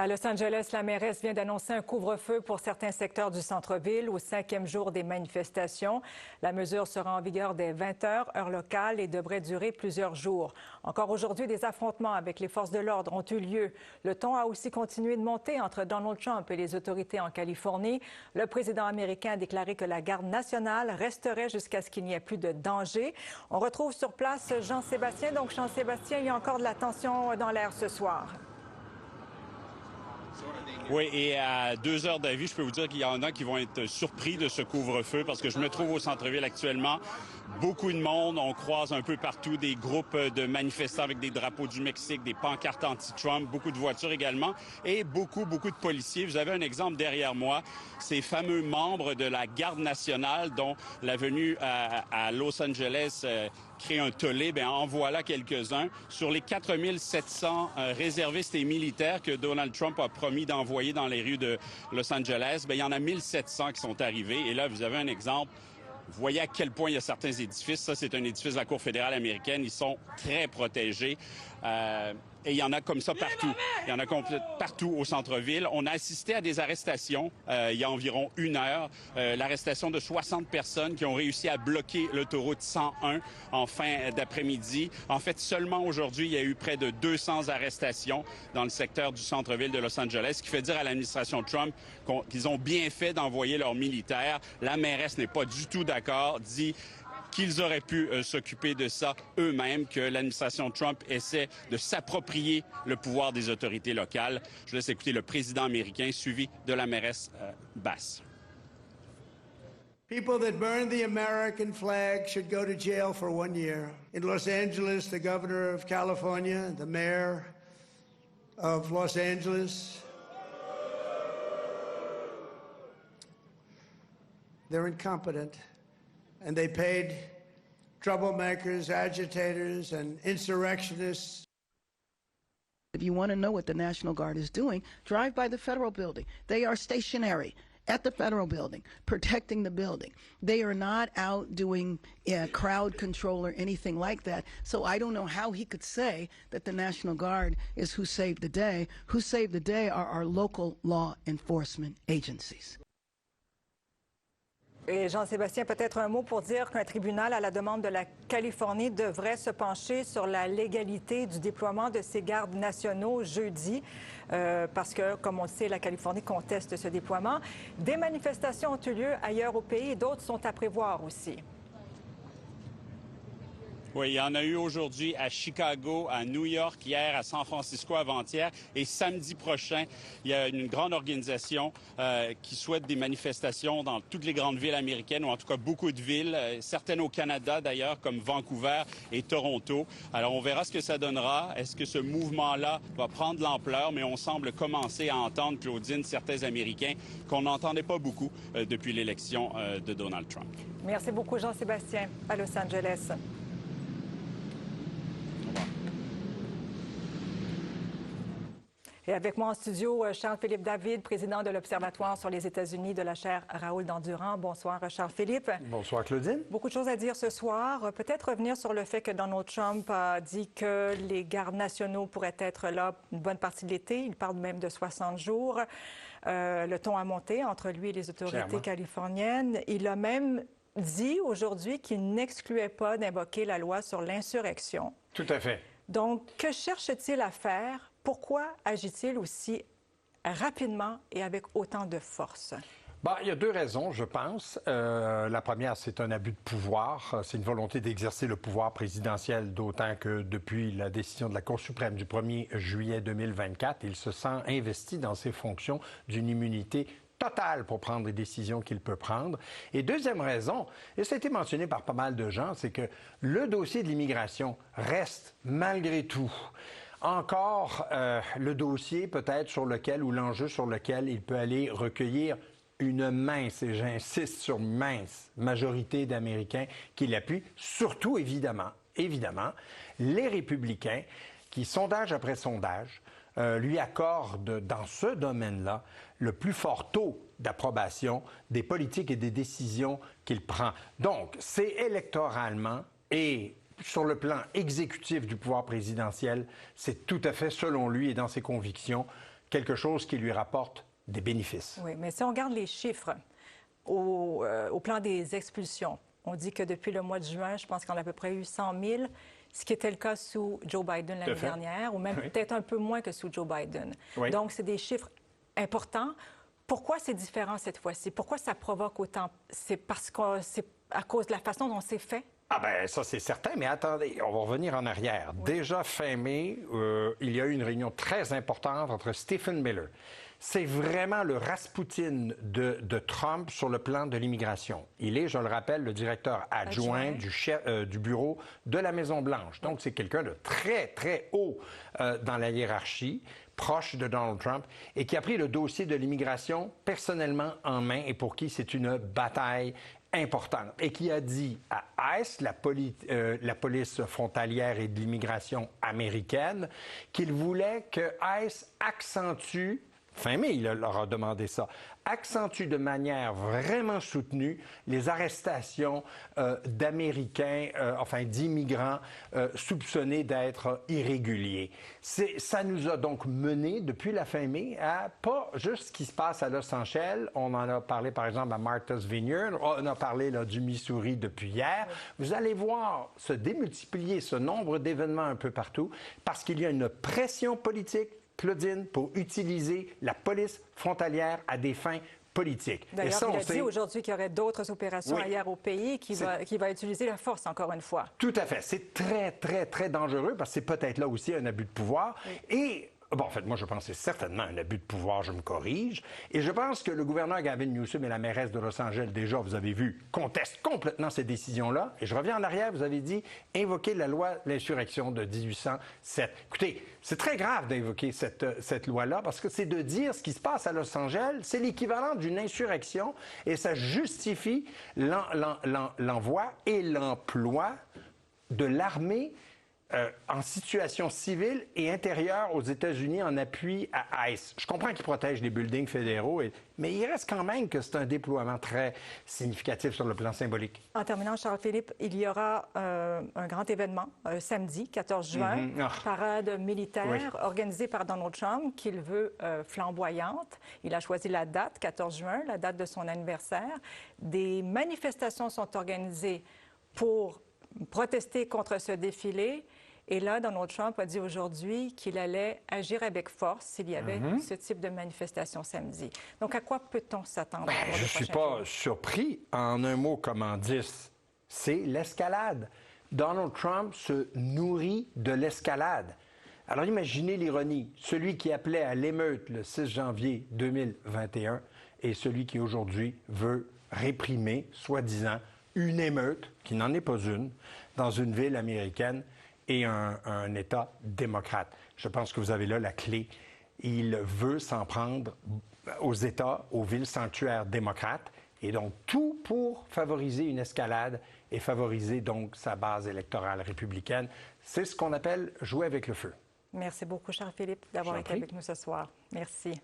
À Los Angeles, la mairesse vient d'annoncer un couvre-feu pour certains secteurs du centre-ville au 5e jour des manifestations. La mesure sera en vigueur dès 20 heures, heure locale, et devrait durer plusieurs jours. Encore aujourd'hui, des affrontements avec les forces de l'ordre ont eu lieu. Le ton a aussi continué de monter entre Donald Trump et les autorités en Californie. Le président américain a déclaré que la garde nationale resterait jusqu'à ce qu'il n'y ait plus de danger. On retrouve sur place Jean-Sébastien. Donc, Jean-Sébastien, il y a encore de la tension dans l'air ce soir. Oui, et à 2 heures d'avis, je peux vous dire qu'il y en a qui vont être surpris de ce couvre-feu parce que je me trouve au centre-ville actuellement. Beaucoup de monde, on croise un peu partout des groupes de manifestants avec des drapeaux du Mexique, des pancartes anti-Trump, beaucoup de voitures également et beaucoup de policiers. Vous avez un exemple derrière moi, ces fameux membres de la Garde nationale dont la venue à Los Angeles crée un tollé. Bien, en voilà quelques-uns. Sur les 4700 réservistes et militaires que Donald Trump a promis d'envoyer dans les rues de Los Angeles, bien, il y en a 1700 qui sont arrivés. Et là, vous avez un exemple. Vous voyez à quel point il y a certains édifices. Ça, c'est un édifice de la Cour fédérale américaine. Ils sont très protégés. Et il y en a comme ça partout. Il y en a partout au centre-ville. On a assisté à des arrestations il y a environ 1 heure. L'arrestation de 60 personnes qui ont réussi à bloquer l'autoroute 101 en fin d'après-midi. En fait, seulement aujourd'hui, il y a eu près de 200 arrestations dans le secteur du centre-ville de Los Angeles, ce qui fait dire à l'administration Trump qu'ils ont bien fait d'envoyer leurs militaires. La mairesse n'est pas du tout d'accord, dit qu'ils auraient pu s'occuper de ça eux-mêmes, que l'administration Trump essaie de s'approprier le pouvoir des autorités locales. Je laisse écouter le président américain, suivi de la mairesse Bass. People that burn the American flag should go to jail for 1 year. In Los Angeles, the governor of California, the mayor of Los Angeles, they're incompetent. And they paid troublemakers, agitators, and insurrectionists. If you want to know what the National Guard is doing, drive by the federal building. They are stationary at the federal building, protecting the building. They are not out doing crowd control or anything like that. So I don't know how he could say that the National Guard is who saved the day. Who saved the day are our local law enforcement agencies. Et Jean-Sébastien, peut-être un mot pour dire qu'un tribunal, à la demande de la Californie, devrait se pencher sur la légalité du déploiement de ces gardes nationaux jeudi, parce que, comme on le sait, la Californie conteste ce déploiement. Des manifestations ont eu lieu ailleurs au pays et d'autres sont à prévoir aussi. Oui, il y en a eu aujourd'hui à Chicago, à New York hier, à San Francisco avant-hier. Et samedi prochain, il y a une grande organisation qui souhaite des manifestations dans toutes les grandes villes américaines, ou en tout cas beaucoup de villes, certaines au Canada d'ailleurs, comme Vancouver et Toronto. Alors on verra ce que ça donnera. Est-ce que ce mouvement-là va prendre de l'ampleur? Mais on semble commencer à entendre, Claudine, certains Américains qu'on n'entendait pas beaucoup depuis l'élection de Donald Trump. Merci beaucoup, Jean-Sébastien, à Los Angeles. Et avec moi en studio, Charles-Philippe David, président de l'Observatoire sur les États-Unis de la chaire Raoul Dandurand. Bonsoir, Charles-Philippe. Bonsoir, Claudine. Beaucoup de choses à dire ce soir. Peut-être revenir sur le fait que Donald Trump a dit que les gardes nationaux pourraient être là une bonne partie de l'été. Il parle même de 60 jours. Le ton a monté entre lui et les autorités californiennes. Il a même dit aujourd'hui qu'il n'excluait pas d'invoquer la loi sur l'insurrection. Tout à fait. Donc, que cherche-t-il à faire? Pourquoi agit-il aussi rapidement et avec autant de force? Bon, il y a 2 raisons, je pense. La première, c'est un abus de pouvoir. C'est une volonté d'exercer le pouvoir présidentiel, d'autant que depuis la décision de la Cour suprême du 1er juillet 2024, il se sent investi dans ses fonctions d'une immunité totale pour prendre les décisions qu'il peut prendre. Et deuxième raison, et ça a été mentionné par pas mal de gens, c'est que le dossier de l'immigration reste, malgré tout, encore le dossier peut-être sur lequel, ou l'enjeu sur lequel il peut aller recueillir une mince, et j'insiste sur mince, majorité d'Américains qui l'appuient, surtout évidemment, les républicains qui, sondage après sondage, lui accordent dans ce domaine-là le plus fort taux d'approbation des politiques et des décisions qu'il prend. Donc, c'est électoralement et sur le plan exécutif du pouvoir présidentiel, c'est tout à fait, selon lui et dans ses convictions, quelque chose qui lui rapporte des bénéfices. Oui, mais si on regarde les chiffres au plan des expulsions, on dit que depuis le mois de juin, je pense qu'on a à peu près eu 100 000, ce qui était le cas sous Joe Biden l'année dernière, ou même peut-être un peu moins que sous Joe Biden. Oui. Donc, c'est des chiffres importants. Pourquoi c'est différent cette fois-ci? Pourquoi ça provoque autant? C'est parce que c'est à cause de la façon dont c'est fait? Ah ben ça c'est certain, mais attendez, on va revenir en arrière. Oui. Déjà fin mai, il y a eu une réunion très importante entre Stephen Miller. C'est vraiment le Rasputin de Trump sur le plan de l'immigration. Il est, je le rappelle, le directeur adjoint du bureau de la Maison-Blanche. Donc, c'est quelqu'un de très, très haut dans la hiérarchie, proche de Donald Trump, et qui a pris le dossier de l'immigration personnellement en main et pour qui c'est une bataille importante. Et qui a dit à ICE, la police frontalière et de l'immigration américaine, qu'il voulait que ICE accentue fin mai, il leur a demandé ça, accentue de manière vraiment soutenue les arrestations d'Américains, d'immigrants soupçonnés d'être irréguliers. Ça nous a donc mené, depuis la fin mai, à pas juste ce qui se passe à Los Angeles. On en a parlé, par exemple, à Martha's Vineyard. On a parlé là, du Missouri depuis hier. Vous allez voir se démultiplier ce nombre d'événements un peu partout parce qu'il y a une pression politique, Claudine, pour utiliser la police frontalière à des fins politiques. D'ailleurs, il a dit aujourd'hui qu'il y aurait d'autres opérations ailleurs au pays qui va utiliser la force, encore une fois. Tout à fait. C'est très, très, très dangereux parce que c'est peut-être là aussi un abus de pouvoir. Oui. Et bon, en fait, moi, je pense que c'est certainement un abus de pouvoir, je me corrige. Et je pense que le gouverneur Gavin Newsom et la mairesse de Los Angeles, déjà, vous avez vu, contestent complètement ces décisions-là. Et je reviens en arrière, vous avez dit invoquer la loi de l'insurrection de 1807. Écoutez, c'est très grave d'invoquer cette loi-là parce que c'est de dire ce qui se passe à Los Angeles, c'est l'équivalent d'une insurrection et ça justifie l'envoi et l'emploi de l'armée en situation civile et intérieure aux États-Unis en appui à ICE. Je comprends qu'ils protègent les buildings fédéraux, mais il reste quand même que c'est un déploiement très significatif sur le plan symbolique. En terminant, Charles-Philippe, il y aura un grand événement samedi, 14 juin, parade militaire organisée par Donald Trump qu'il veut flamboyante. Il a choisi la date, 14 juin, la date de son anniversaire. Des manifestations sont organisées pour protester contre ce défilé. Et là, Donald Trump a dit aujourd'hui qu'il allait agir avec force s'il y avait ce type de manifestation samedi. Donc, à quoi peut-on s'attendre? Je ne suis pas surpris. En un mot comme en 10, c'est l'escalade. Donald Trump se nourrit de l'escalade. Alors, imaginez l'ironie. Celui qui appelait à l'émeute le 6 janvier 2021 et celui qui aujourd'hui veut réprimer, soi-disant, une émeute, qui n'en est pas une, dans une ville américaine et un État démocrate. Je pense que vous avez là la clé. Il veut s'en prendre aux États, aux villes sanctuaires démocrates, et donc tout pour favoriser une escalade et favoriser donc sa base électorale républicaine. C'est ce qu'on appelle jouer avec le feu. Merci beaucoup, Charles-Philippe, d'avoir été avec nous ce soir. Merci.